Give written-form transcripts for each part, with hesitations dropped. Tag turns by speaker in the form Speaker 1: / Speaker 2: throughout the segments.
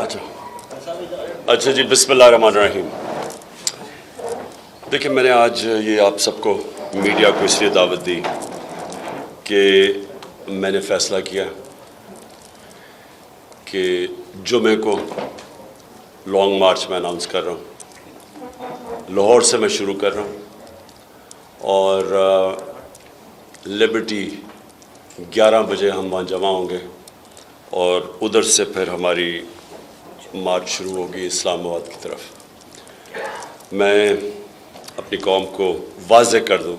Speaker 1: اچھا جی، بسم اللہ الرحمن الرحیم۔ دیکھیں، میں نے آج یہ آپ سب کو میڈیا کو اس لیے دعوت دی کہ میں نے فیصلہ کیا کہ جمعے کو لانگ مارچ میں اناؤنس کر رہا ہوں۔ لاہور سے میں شروع کر رہا ہوں اور لبرٹی 11 بجے ہم وہاں جمع ہوں گے اور ادھر سے پھر ہماری مارچ شروع ہوگی اسلام آباد کی طرف۔ میں اپنی قوم کو واضح کر دوں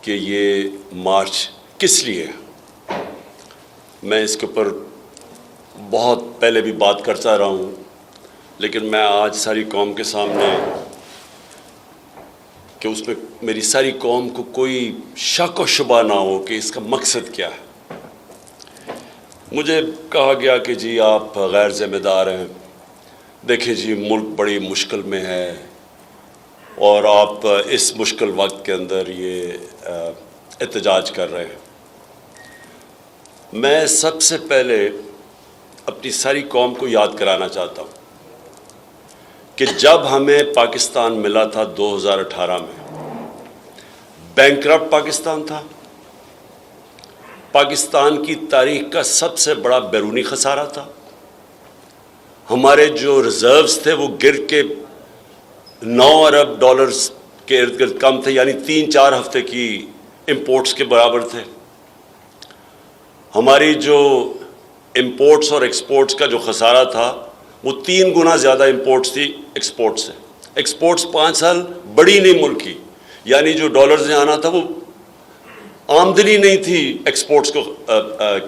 Speaker 1: کہ یہ مارچ کس لیے ہے۔ میں اس کے اوپر بہت پہلے بھی بات کرتا رہا ہوں، لیکن میں آج ساری قوم کے سامنے کہ اس میں میری ساری قوم کو کوئی شک و شبہ نہ ہو کہ اس کا مقصد کیا ہے۔ مجھے کہا گیا کہ جی آپ غیر ذمہ دار ہیں، دیکھیں جی ملک بڑی مشکل میں ہے اور آپ اس مشکل وقت کے اندر یہ احتجاج کر رہے ہیں۔ میں سب سے پہلے اپنی ساری قوم کو یاد کرانا چاہتا ہوں کہ جب ہمیں پاکستان ملا تھا 2018 میں، بینکرپٹ پاکستان تھا، پاکستان کی تاریخ کا سب سے بڑا بیرونی خسارہ تھا۔ ہمارے جو ریزروز تھے وہ گر کے 9 ارب ڈالرز کے ارد گرد کم تھے، یعنی 3-4 ہفتے کی امپورٹس کے برابر تھے۔ ہماری جو امپورٹس اور ایکسپورٹس کا جو خسارہ تھا وہ 3 گنا زیادہ امپورٹس تھی ایکسپورٹس سے۔ ایکسپورٹس 5 سال بڑی نہیں ملک کی، یعنی جو ڈالرز نے آنا تھا وہ آمدنی نہیں تھی ایکسپورٹس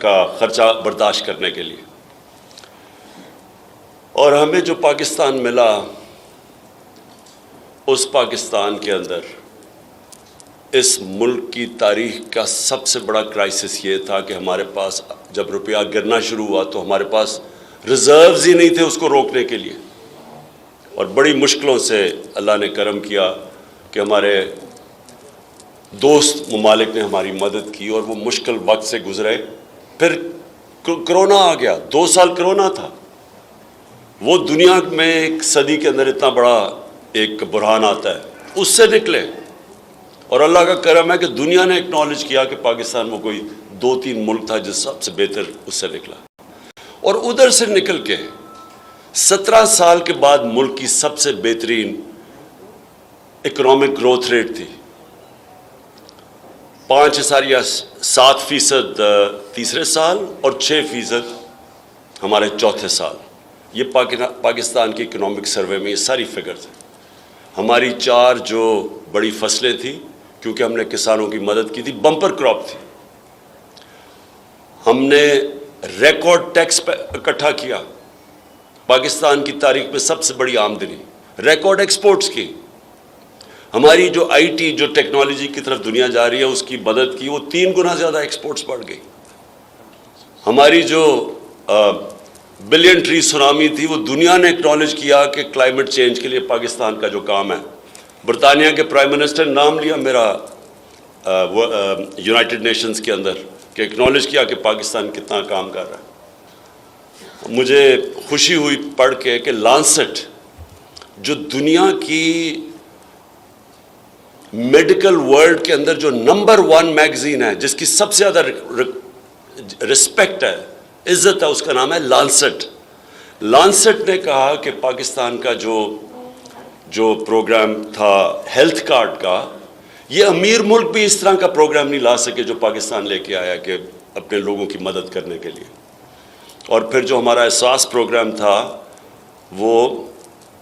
Speaker 1: کا خرچہ برداشت کرنے کے لیے۔ اور ہمیں جو پاکستان ملا، اس پاکستان کے اندر اس ملک کی تاریخ کا سب سے بڑا کرائسس یہ تھا کہ ہمارے پاس جب روپیہ گرنا شروع ہوا تو ہمارے پاس ریزروز ہی نہیں تھے اس کو روکنے کے لیے، اور بڑی مشکلوں سے اللہ نے کرم کیا کہ ہمارے دوست ممالک نے ہماری مدد کی اور وہ مشکل وقت سے گزرے۔ پھر کرونا آ گیا، 2 سال کرونا تھا، وہ دنیا میں ایک صدی کے اندر اتنا بڑا ایک بحران آتا ہے، اس سے نکلے، اور اللہ کا کرم ہے کہ دنیا نے اکنالج کیا کہ پاکستان وہ کوئی 2-3 ملک تھا جس سب سے بہتر اس سے نکلا، اور ادھر سے نکل کے 17 سال کے بعد ملک کی سب سے بہترین اکنامک گروتھ ریٹ تھی، 5.7% تیسرے سال اور 6% ہمارے چوتھے سال۔ یہ پاکستان کی اکنامک سروے میں یہ ساری فگرز ہیں۔ ہماری 4 جو بڑی فصلیں تھیں، کیونکہ ہم نے کسانوں کی مدد کی تھی، بمپر کراپ تھی، ہم نے ریکارڈ ٹیکس اکٹھا کیا، پاکستان کی تاریخ میں سب سے بڑی آمدنی، ریکارڈ ایکسپورٹس کی، ہماری جو آئی ٹی جو ٹیکنالوجی کی طرف دنیا جا رہی ہے اس کی مدد کی، وہ 3 گنا زیادہ ایکسپورٹس بڑھ گئی۔ ہماری جو بلین ٹری سونامی تھی، وہ دنیا نے اکنالج کیا کہ کلائمیٹ چینج کے لیے پاکستان کا جو کام ہے، برطانیہ کے پرائم منسٹر نے نام لیا میرا یونائٹڈ نیشنز کے اندر کہ اکنالج کیا کہ پاکستان کتنا کام کر رہا ہے۔ مجھے خوشی ہوئی پڑھ کے کہ لانسٹ جو دنیا کی میڈیکل ورلڈ کے اندر جو نمبر 1 میگزین ہے، جس کی سب سے زیادہ رسپیکٹ ہے، عزت ہے، اس کا نام ہے لانسٹ۔ لانسٹ نے کہا کہ پاکستان کا جو پروگرام تھا ہیلتھ کارڈ کا، یہ امیر ملک بھی اس طرح کا پروگرام نہیں لا سکے جو پاکستان لے کے آیا کہ اپنے لوگوں کی مدد کرنے کے لیے۔ اور پھر جو ہمارا احساس پروگرام تھا، وہ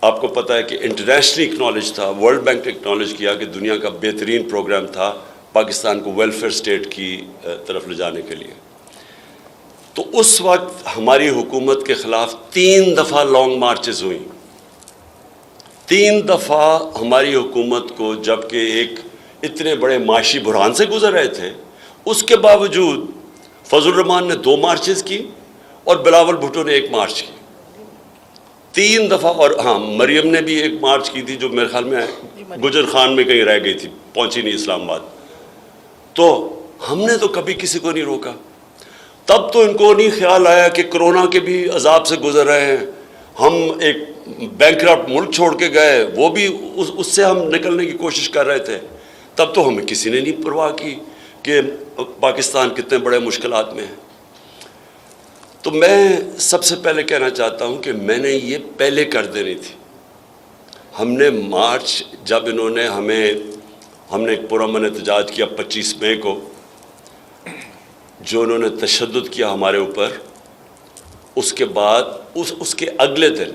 Speaker 1: آپ کو پتہ ہے کہ انٹرنیشنلی اکنالج تھا، ورلڈ بینک نے اکنالج کیا کہ دنیا کا بہترین پروگرام تھا پاکستان کو ویلفیئر اسٹیٹ کی طرف لے جانے کے لیے۔ تو اس وقت ہماری حکومت کے خلاف 3 دفعہ لانگ مارچز ہوئیں، 3 دفعہ ہماری حکومت کو، جبکہ ایک اتنے بڑے معاشی بحران سے گزر رہے تھے، اس کے باوجود فضل الرحمان نے 2 مارچز کی اور بلاول بھٹو نے 1 مارچ کی، 3 دفعہ۔ اور ہاں، مریم نے بھی 1 مارچ کی تھی جو میرے خیال میں گجر خان میں کہیں رہ گئی تھی، پہنچی نہیں اسلام آباد۔ تو ہم نے تو کبھی کسی کو نہیں روکا۔ تب تو ان کو نہیں خیال آیا کہ کرونا کے بھی عذاب سے گزر رہے ہیں، ہم ایک بینکرپٹ ملک چھوڑ کے گئے، وہ بھی اس سے ہم نکلنے کی کوشش کر رہے تھے، تب تو ہمیں کسی نے نہیں پرواہ کی کہ پاکستان کتنے بڑے مشکلات میں ہے۔ تو میں سب سے پہلے کہنا چاہتا ہوں کہ میں نے یہ پہلے کر دینی تھی۔ ہم نے مارچ جب انہوں نے ہم نے ایک پرامن احتجاج کیا 25 مئی کو، جو انہوں نے تشدد کیا ہمارے اوپر، اس کے بعد اس کے اگلے دن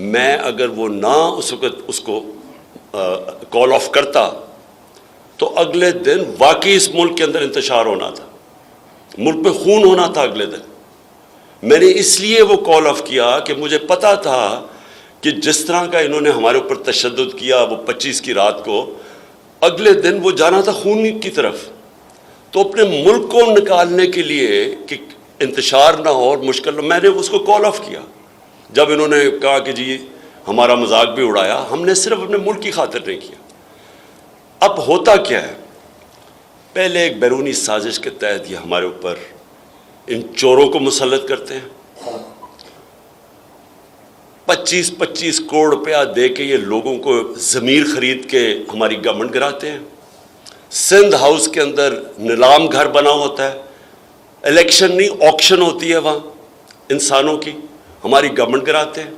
Speaker 1: میں اگر وہ نہ اس وقت اس کو کال آف کرتا تو اگلے دن واقعی اس ملک کے اندر انتشار ہونا تھا، ملک میں خون ہونا تھا اگلے دن۔ میں نے اس لیے وہ کال آف کیا کہ مجھے پتا تھا کہ جس طرح کا انہوں نے ہمارے اوپر تشدد کیا وہ 25 کی رات کو، اگلے دن وہ جانا تھا خون کی طرف۔ تو اپنے ملک کو نکالنے کے لیے کہ انتشار نہ ہو اور مشکل نہ، میں نے اس کو کال آف کیا۔ جب انہوں نے کہا کہ جی ہمارا مذاق بھی اڑایا، ہم نے صرف اپنے ملک کی خاطر نہیں کیا۔ اب ہوتا کیا ہے، پہلے ایک بیرونی سازش کے تحت یہ ہمارے اوپر ان چوروں کو مسلط کرتے ہیں، 25 کروڑ روپیہ دے کے یہ لوگوں کو ضمیر خرید کے ہماری گورنمنٹ گراتے ہیں۔ سندھ ہاؤس کے اندر نیلام گھر بنا ہوتا ہے، الیکشن نہیں آکشن ہوتی ہے وہاں انسانوں کی، ہماری گورنمنٹ کراتے ہیں۔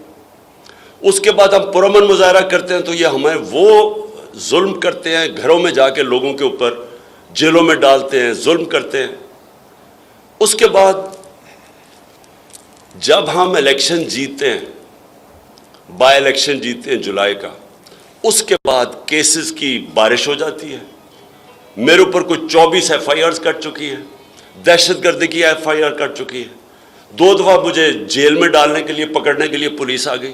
Speaker 1: اس کے بعد ہم پرامن مظاہرہ کرتے ہیں تو یہ ہمیں وہ ظلم کرتے ہیں، گھروں میں جا کے لوگوں کے اوپر جیلوں میں ڈالتے ہیں، ظلم کرتے ہیں۔ اس کے بعد جب ہم الیکشن جیتے ہیں، بائی الیکشن جیتے ہیں جولائی کا، اس کے بعد کیسز کی بارش ہو جاتی ہے۔ میرے اوپر کوئی 24 ایف آئی آرز کٹ چکی ہے، دہشت گردی کی ایف آئی آر کٹ چکی ہے، 2 دفعہ مجھے جیل میں ڈالنے کے لیے پکڑنے کے لیے پولیس آ گئی،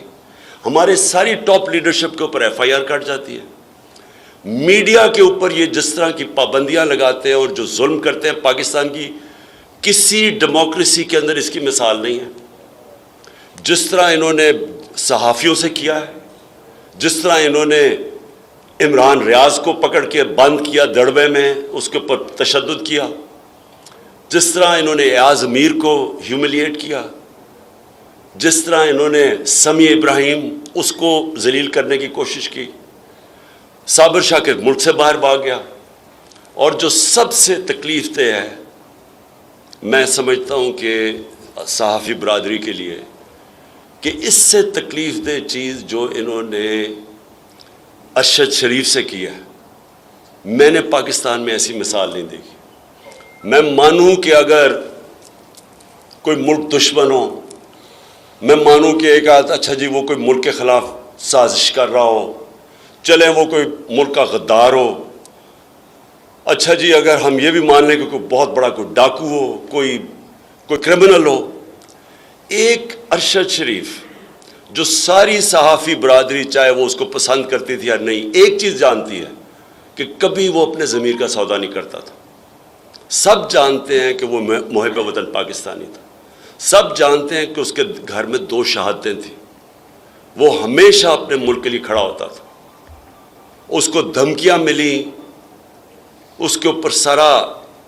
Speaker 1: ہمارے ساری ٹاپ لیڈرشپ کے اوپر ایف آئی آر کٹ جاتی ہے۔ میڈیا کے اوپر یہ جس طرح کی پابندیاں لگاتے ہیں اور جو ظلم کرتے ہیں، پاکستان کی کسی ڈیموکریسی کے اندر اس کی مثال نہیں ہے۔ جس طرح انہوں نے صحافیوں سے کیا ہے، جس طرح انہوں نے عمران ریاض کو پکڑ کے بند کیا دڑبے میں، اس کے اوپر تشدد کیا، جس طرح انہوں نے ایاز امیر کو ہیوملیٹ کیا، جس طرح انہوں نے سمیع ابراہیم اس کو ذلیل کرنے کی کوشش کی، صابر شاکر ملک سے باہر بھاگ گیا۔ اور جو سب سے تکلیف دہ ہے، میں سمجھتا ہوں کہ صحافی برادری کے لیے، کہ اس سے تکلیف دہ چیز جو انہوں نے ارشد شریف سے کیا ہے، میں نے پاکستان میں ایسی مثال نہیں دیکھی۔ میں مانوں کہ اگر کوئی ملک دشمن ہو، میں مانوں کہ ایک اچھا جی وہ کوئی ملک کے خلاف سازش کر رہا ہو، چلیں وہ کوئی ملک کا غدار ہو، اچھا جی اگر ہم یہ بھی مان لیں کہ کوئی بہت بڑا کوئی ڈاکو ہو، کوئی کرمنل ہو، ایک ارشد شریف جو ساری صحافی برادری چاہے وہ اس کو پسند کرتی تھی یا نہیں، ایک چیز جانتی ہے کہ کبھی وہ اپنے ضمیر کا سودا نہیں کرتا تھا۔ سب جانتے ہیں کہ وہ محب وطن پاکستانی تھا، سب جانتے ہیں کہ اس کے گھر میں 2 شہادتیں تھیں، وہ ہمیشہ اپنے ملک کے لیے کھڑا ہوتا تھا۔ اس کو دھمکیاں ملی، اس کے اوپر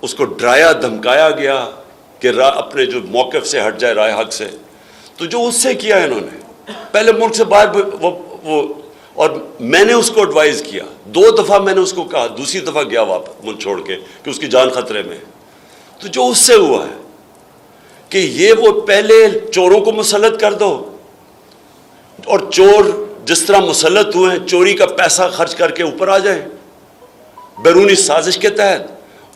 Speaker 1: اس کو ڈرایا دھمکایا گیا کہ اپنے جو موقف سے ہٹ جائے، رائے حق سے، تو جو اس سے کیا انہوں نے پہلے ملک سے باہر اور میں نے اس کو ایڈوائز کیا 2 دفعہ، میں نے اس کو کہا، دوسری دفعہ گیا واپس ملک چھوڑ کے کہ اس کی جان خطرے میں۔ تو جو اس سے ہوا ہے کہ یہ وہ پہلے چوروں کو مسلط کر دو، اور چور جس طرح مسلط ہوئے ہیں چوری کا پیسہ خرچ کر کے اوپر آ جائیں بیرونی سازش کے تحت،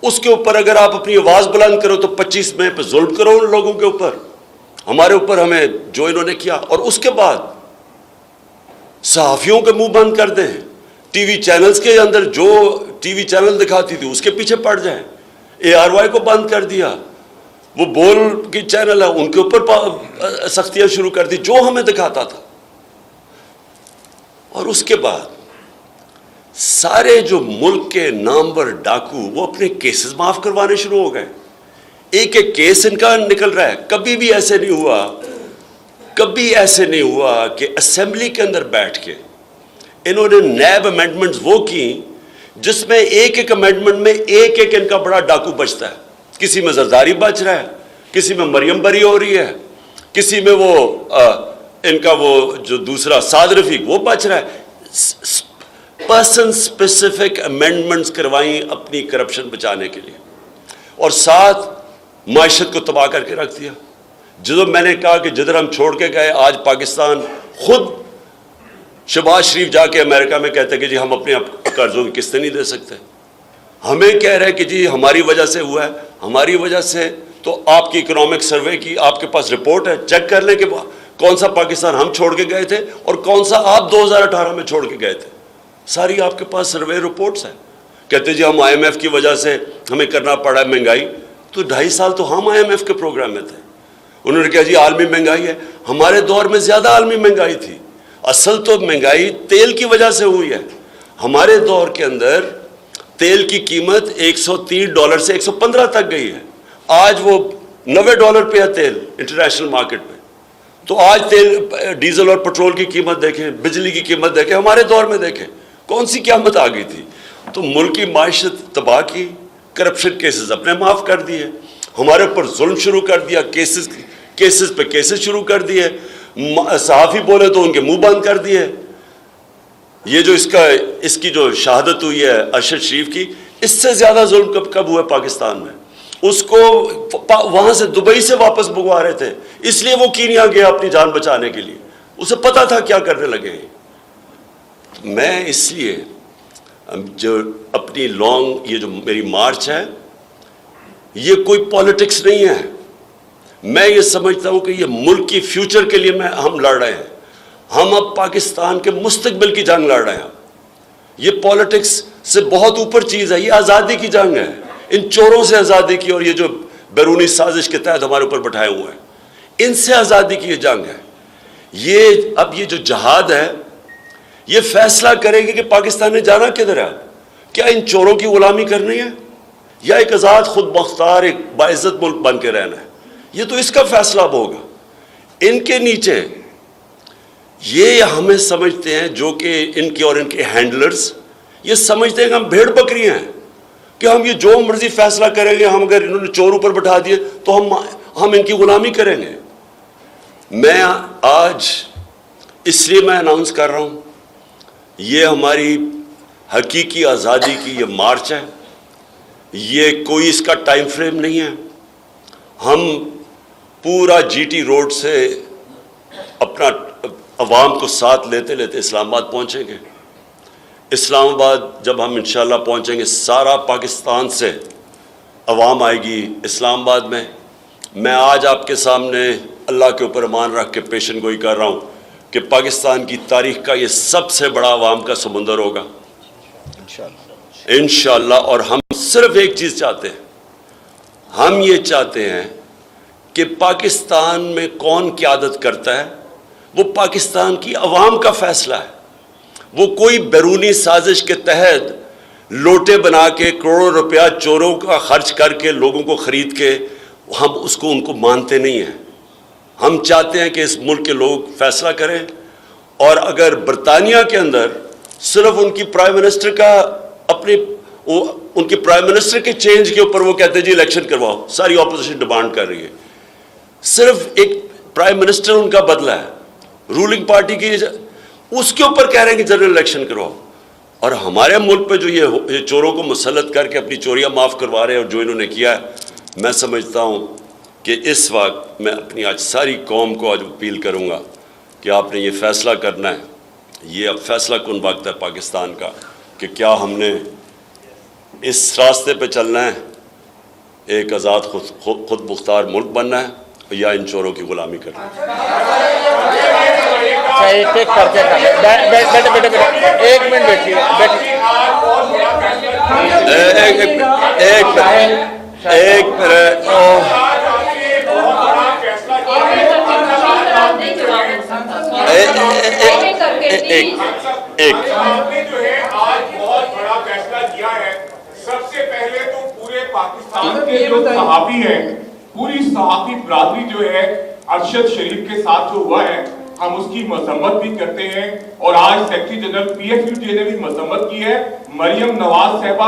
Speaker 1: اس کے اوپر اگر آپ اپنی آواز بلند کرو تو 25 مئی پہ ظلم کرو ان لوگوں کے اوپر، ہمارے اوپر ہمیں جو انہوں نے کیا، اور اس کے بعد صحافیوں کے منہ بند کر دیں، ٹی وی چینلز کے اندر جو ٹی وی چینل دکھاتی تھی اس کے پیچھے پڑ جائیں، ARY کو بند کر دیا، وہ بول کی چینل ہے ان کے اوپر سختیاں شروع کر دی جو ہمیں دکھاتا تھا۔ اور اس کے بعد سارے جو ملک کے نامور ڈاکو وہ اپنے کیسز معاف کروانے شروع ہو گئے، ایک ایک کیس ان کا نکل رہا ہے۔ کبھی بھی ایسے نہیں ہوا کہ اسمبلی کے اندر بیٹھ کے انہوں نے نیب امینڈمنٹس وہ کی جس میں ایک ایک امینڈمنٹ میں ایک ایک ان کا بڑا ڈاکو بچتا ہے، کسی میں زرداری بچ رہا ہے، کسی میں مریم بری ہو رہی ہے, کسی میں وہ ان کا وہ جو دوسرا سعد رفیق وہ بچ رہا ہے. پرسن اسپیسیفک امینڈمنٹس کروائیں اپنی کرپشن بچانے کے لیے, اور ساتھ معیشت کو تباہ کر کے رکھ دیا. جو میں نے کہا کہ جدھر ہم چھوڑ کے گئے, آج پاکستان خود شہباز شریف جا کے امریکہ میں کہتے کہ جی ہم اپنے قرضوں کی قسطیں نہیں دے سکتے. ہمیں کہہ رہے کہ جی ہماری وجہ سے ہوا ہے. ہماری وجہ سے تو آپ کی اکنامک سروے کی آپ کے پاس رپورٹ ہے, چیک کر لیں کہ کون سا پاکستان ہم چھوڑ کے گئے تھے اور کون سا آپ 2018 میں چھوڑ کے گئے تھے. ساری آپ کے پاس سروے رپورٹس ہیں. کہتے جی ہم آئی ایم ایف کی وجہ سے ہمیں کرنا پڑا ہے مہنگائی. تو 2.5 سال تو ہم آئی ایم ایف کے پروگرام میں تھے. انہوں نے کہا جی عالمی مہنگائی ہے. ہمارے دور میں زیادہ عالمی مہنگائی تھی. اصل تو مہنگائی تیل کی وجہ سے ہوئی ہے. ہمارے دور کے اندر تیل کی قیمت $130 سے 115 تک گئی ہے. آج وہ $90 پہ ہے تیل انٹرنیشنل مارکیٹ میں. تو آج تیل ڈیزل اور پٹرول کی قیمت دیکھیں, بجلی کی قیمت دیکھیں, ہمارے دور میں دیکھیں کون سی قیامت آ گئی تھی. تو ملک کی معیشت تباہ کی, کرپشن کیسز اپنے معاف کر دیے, ہمارے اوپر ظلم شروع کر دیا, کیسز پہ کیسز شروع کر دیے, صحافی بولے تو ان کے منہ بند کر دیے. یہ جو اس کی جو شہادت ہوئی ہے ارشد شریف کی, اس سے زیادہ ظلم کب ہوا پاکستان میں. اس کو وہاں سے دبئی سے واپس بھگوا رہے تھے, اس لیے وہ کینیا گیا اپنی جان بچانے کے لیے. اسے پتا تھا کیا کرنے لگے. میں اس لیے جو اپنی یہ جو میری مارچ ہے, یہ کوئی پالیٹکس نہیں ہے. میں یہ سمجھتا ہوں کہ یہ ملک کی فیوچر کے لیے ہم لڑ رہے ہیں. ہم اب پاکستان کے مستقبل کی جنگ لڑ رہے ہیں. یہ پالیٹکس سے بہت اوپر چیز ہے. یہ آزادی کی جنگ ہے, ان چوروں سے آزادی کی, اور یہ جو بیرونی سازش کے تحت ہمارے اوپر بٹھائے ہوئے ہیں, ان سے آزادی کی یہ جنگ ہے. اب یہ جو جہاد ہے, یہ فیصلہ کرے گی کہ پاکستان نے جانا کدھر ہے. کیا ان چوروں کی غلامی کرنی ہے, یا ایک آزاد خود مختار ایک باعزت ملک بن کے رہنا ہے. یہ تو اس کا فیصلہ اب ہوگا. ان کے نیچے یہ ہمیں سمجھتے ہیں, جو کہ ان کے اور ان کے ہینڈلرز یہ سمجھتے ہیں کہ ہم بھیڑ بکری ہیں, کہ ہم یہ جو مرضی فیصلہ کریں گے, ہم اگر انہوں نے چور اوپر بٹھا دیے تو ہم ان کی غلامی کریں گے. میں آج اس لیے میں اناؤنس کر رہا ہوں, یہ ہماری حقیقی آزادی کی یہ مارچ ہے. یہ کوئی اس کا ٹائم فریم نہیں ہے. ہم پورا جی ٹی روڈ سے اپنا عوام کو ساتھ لیتے لیتے اسلام آباد پہنچیں گے. اسلام آباد جب ہم انشاءاللہ پہنچیں گے, سارا پاکستان سے عوام آئے گی اسلام آباد میں. میں آج آپ کے سامنے اللہ کے اوپر ایمان رکھ کے پیشن گوئی کر رہا ہوں کہ پاکستان کی تاریخ کا یہ سب سے بڑا عوام کا سمندر ہوگا انشاءاللہ. اور ہم صرف ایک چیز چاہتے ہیں, ہم یہ چاہتے ہیں کہ پاکستان میں کون قیادت کرتا ہے وہ پاکستان کی عوام کا فیصلہ ہے. وہ کوئی بیرونی سازش کے تحت لوٹے بنا کے کروڑوں روپیہ چوروں کا خرچ کر کے لوگوں کو خرید کے ہم ان کو مانتے نہیں ہیں. ہم چاہتے ہیں کہ اس ملک کے لوگ فیصلہ کریں. اور اگر برطانیہ کے اندر صرف ان کی پرائم منسٹر کا ان کی پرائم منسٹر کے چینج کے اوپر وہ کہتے ہیں جی الیکشن کرواؤ, ساری اپوزیشن ڈیمانڈ کر رہی ہے, صرف ایک پرائم منسٹر ان کا بدلا ہے رولنگ پارٹی کی, اس کے اوپر کہہ رہے ہیں کہ جنرل الیکشن کرواؤ. اور ہمارے ملک پہ جو یہ چوروں کو مسلط کر کے اپنی چوریاں معاف کروا رہے ہیں, اور جو انہوں نے کیا ہے, میں سمجھتا ہوں کہ اس وقت میں اپنی آج ساری قوم کو آج اپیل کروں گا کہ آپ نے یہ فیصلہ کرنا ہے. یہ اب فیصلہ کن وقت ہے پاکستان کا کہ کیا ہم نے اس راستے پہ چلنا ہے, ایک آزاد خود مختار ملک بننا ہے, یا ان چوروں کی غلامی کرنا ہے.
Speaker 2: ایک منٹ بیٹھیے.
Speaker 3: سب سے پہلے تو پورے پاکستان کے جو صحافی ہیں, پوری صحافی برادری جو ہے, ارشد شریف کے ساتھ جو ہوا ہے ہم اس کی مذمت بھی کرتے ہیں. اور آج سیکریٹری جنرل PFUJ نے بھی مذمت کی ہے. مریم نواز صاحبہ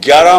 Speaker 1: 11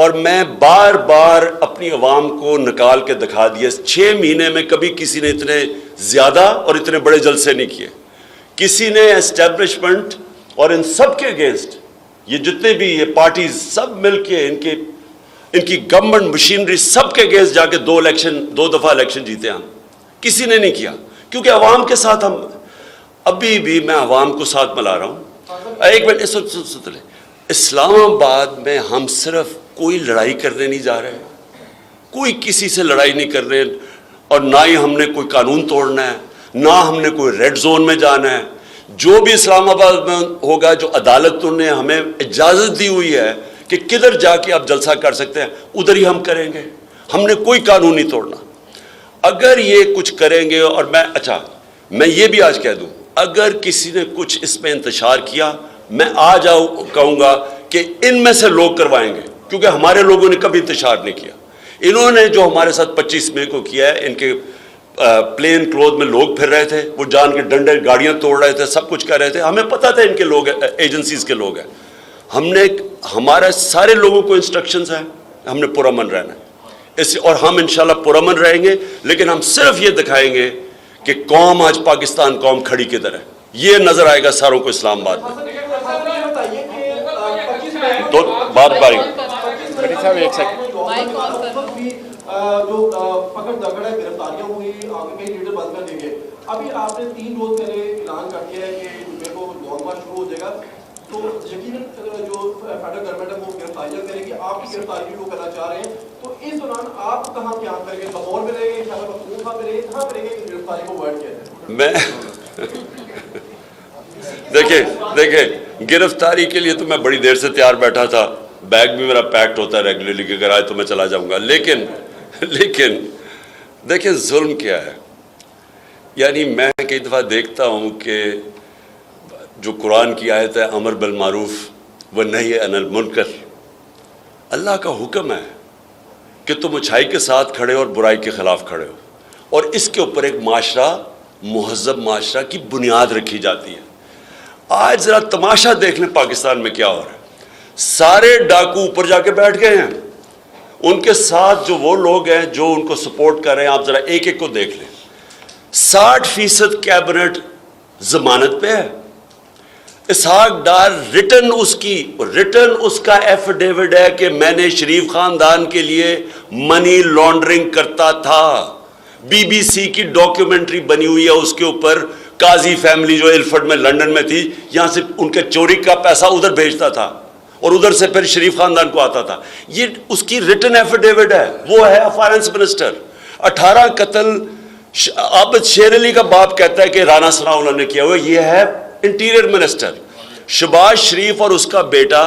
Speaker 1: اور میں بار بار اپنی عوام کو نکال کے دکھا دیا. 6 مہینے میں کبھی کسی نے اتنے زیادہ اور اتنے بڑے جلسے نہیں کیے. کسی نے اسٹیبلشمنٹ اور ان سب کے اگینسٹ یہ جتنے بھی یہ پارٹیز سب مل کے ان کی گورنمنٹ مشینری سب کے اگینسٹ جا کے 2 دفعہ الیکشن جیتے ہم. کسی نے نہیں کیا کیونکہ عوام کے ساتھ ہم ابھی بھی میں عوام کو ساتھ ملا رہا ہوں. ایک منٹ سن لیں. اسلام آباد میں ہم صرف کوئی لڑائی کرنے نہیں جا رہے, کوئی کسی سے لڑائی نہیں کر رہے, اور نہ ہی ہم نے کوئی قانون توڑنا ہے, نہ ہم نے کوئی ریڈ زون میں جانا ہے. جو بھی اسلام آباد میں ہوگا, جو عدالت نے ہمیں اجازت دی ہوئی ہے کہ کدھر جا کے آپ جلسہ کر سکتے ہیں, ادھر ہی ہم کریں گے. ہم نے کوئی قانون نہیں توڑنا. اگر یہ کچھ کریں گے, اور میں یہ بھی آج کہہ دوں, اگر کسی نے کچھ اس میں انتشار کیا, میں آج کہوں گا کہ ان میں سے لوگ کروائیں گے, کیونکہ ہمارے لوگوں نے کبھی انتشار نہیں کیا. انہوں نے جو ہمارے ساتھ 25 مئی کو کیا ہے, ان کے پلین کلوتھ میں لوگ پھر رہے تھے, وہ جان کے ڈنڈے گاڑیاں توڑ رہے تھے, سب کچھ کر رہے تھے. ہمیں پتہ تھا ان کے لوگ ایجنسیز کے لوگ ہیں. ہمارے سارے لوگوں کو انسٹرکشنز ہیں, ہم نے پرامن رہنا ہے, اور ہم انشاءاللہ پرامن رہیں گے. لیکن ہم صرف یہ دکھائیں گے کہ قوم آج پاکستان قوم کھڑی کدھر ہے. یہ نظر آئے گا ساروں کو اسلام آباد میں. تو بات باری
Speaker 4: جو پکڑ دکڑ ہے, گرفتاریاں ہوئی, آگے کئی لیڈر بند کر دیں گے. ابھی آپ نے 3 روز پہلے اعلان کر دیا ہے کہ میرے کو لانگ مارچ شروع ہو جائے گا, تو یقیناً جو فیڈرل گورنمنٹ ہے وہ گرفتاریاں کرے گی. آپ کی گرفتاری وہ کرنا چاہ رہے ہیں, تو اس دوران آپ کہاں قیام کریں گے؟ لاہور میں رہیں گے, خیبر پختونخوا میں رہیں گے, کہاں کریں گے کہ گرفتاری کو اوائڈ کیا جائے؟
Speaker 1: میں دیکھیں گرفتاری کے لیے تو میں بڑی دیر سے تیار بیٹھا تھا. بیگ بھی میرا پیکٹ ہوتا ہے ریگولرلی کہ اگر آئے تو میں چلا جاؤں گا. لیکن دیکھیں ظلم کیا ہے. یعنی میں کئی دفعہ دیکھتا ہوں کہ جو قرآن کی آیت ہے امر بالمعروف و نہی عن المنکر, اللہ کا حکم ہے کہ تم اچھائی کے ساتھ کھڑے اور برائی کے خلاف کھڑے ہو, اور اس کے اوپر ایک معاشرہ, مہذب معاشرہ کی بنیاد رکھی جاتی ہے. آج ذرا تماشا دیکھ لیں پاکستان میں کیا ہو رہا ہے. سارے ڈاکو اوپر جا کے بیٹھ گئے ہیں, ان کے ساتھ جو وہ لوگ ہیں جو ان کو سپورٹ کر رہے ہیں, آپ ذرا ایک ایک کو دیکھ لیں. 60% کیبنٹ ضمانت پہ ہے. اسحاق ڈار ریٹن اس کا ایفیڈیوٹ ہے کہ میں نے شریف خاندان کے لیے منی لانڈرنگ کرتا تھا. بی بی سی کی ڈاکیومنٹری بنی ہوئی ہے اس کے اوپر. قاضی فیملی جو ایلفرڈ میں لنڈن میں تھی, یہاں سے ان کے چوری کا پیسہ ادھر بھیجتا تھا اور ادھر سے پھر شریف خاندان کو آتا تھا. یہ اس کی ریٹن ایفیڈیوٹ ہے. وہ ہے فائنانس منسٹر. 18 قتل عابد شیر علی کا باپ کہتا ہے کہ رانا ثناءاللہ نے کیا ہوا. یہ ہے انٹیریئر منسٹر. شہباز شریف اور اس کا بیٹا,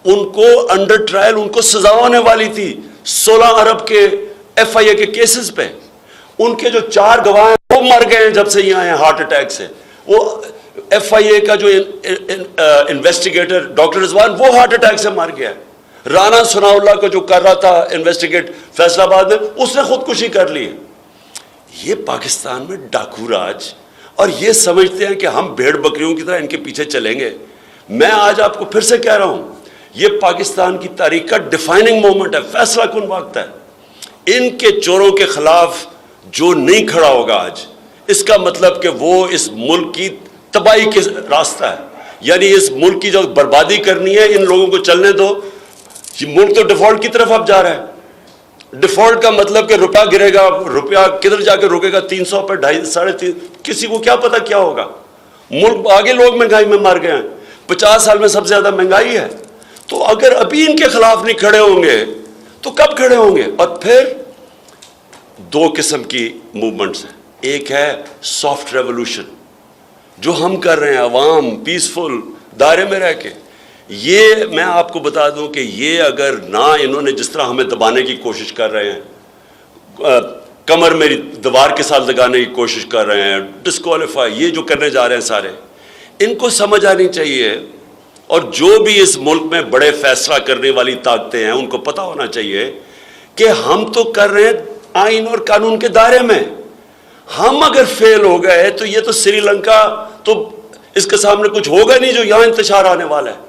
Speaker 1: ان کو انڈر ٹرائل ان کو سزا ہونے والی تھی 16 ارب کے FIA کے کیسز پہ. ان کے جو 4 گواہ ہیں وہ مر گئے ہیں جب سے یہ آئے ہیں ہارٹ اٹیک سے. وہ FIA کا جو انویسٹیگیٹر ڈاکٹر رضوان, وہ ہارٹ اٹیک سے مر گیا. رانا ثناءاللہ کو جو کر رہا تھا انویسٹیگیٹ فیصل آباد میں, اس نے خودکشی کر لی. یہ پاکستان میں ڈاکو راج, اور یہ سمجھتے ہیں کہ ہم بھیڑ بکریوں کی طرح ان کے پیچھے چلیں گے. میں آج آپ کو پھر سے کہہ رہا ہوں, یہ پاکستان کی تاریخ کا ڈیفائننگ مومنٹ ہے, فیصلہ کن وقت ہے. ان کے چوروں کے خلاف جو نہیں کھڑا ہوگا آج, اس کا مطلب کہ وہ اس ملک کی تباہی کے راستہ ہے. یعنی اس ملک کی جو بربادی کرنی ہے, ان لوگوں کو چلنے دو. یہ ملک تو ڈیفالٹ کی طرف اب جا رہا ہے. ڈیفالٹ کا مطلب کہ روپیہ گرے گا, روپیہ کدھر جا کے رکے گا, 300 پہ 250 350, کسی کو کیا پتا کیا ہوگا. ملک آگے لوگ مہنگائی میں مر گئے ہیں. 50 سال میں سب سے زیادہ مہنگائی ہے. تو اگر ابھی ان کے خلاف نہیں کھڑے ہوں گے تو کب کھڑے ہوں گے؟ اور پھر 2 قسم کی موومنٹس ہیں. ایک ہے سافٹ ریولوشن جو ہم کر رہے ہیں, عوام پیسفل دائرے میں رہ کے. یہ میں آپ کو بتا دوں کہ یہ اگر نہ انہوں نے جس طرح ہمیں دبانے کی کوشش کر رہے ہیں, کمر میری دیوار کے ساتھ لگانے کی کوشش کر رہے ہیں, ڈسکوالیفائی, یہ جو کرنے جا رہے ہیں سارے, ان کو سمجھ آنی چاہیے. اور جو بھی اس ملک میں بڑے فیصلہ کرنے والی طاقتیں ہیں, ان کو پتہ ہونا چاہیے کہ ہم تو کر رہے ہیں آئین اور قانون کے دائرے میں. ہم اگر فیل ہو گئے تو یہ تو سری لنکا, تو اس کے سامنے کچھ ہوگا نہیں جو یہاں انتشار آنے والا ہے.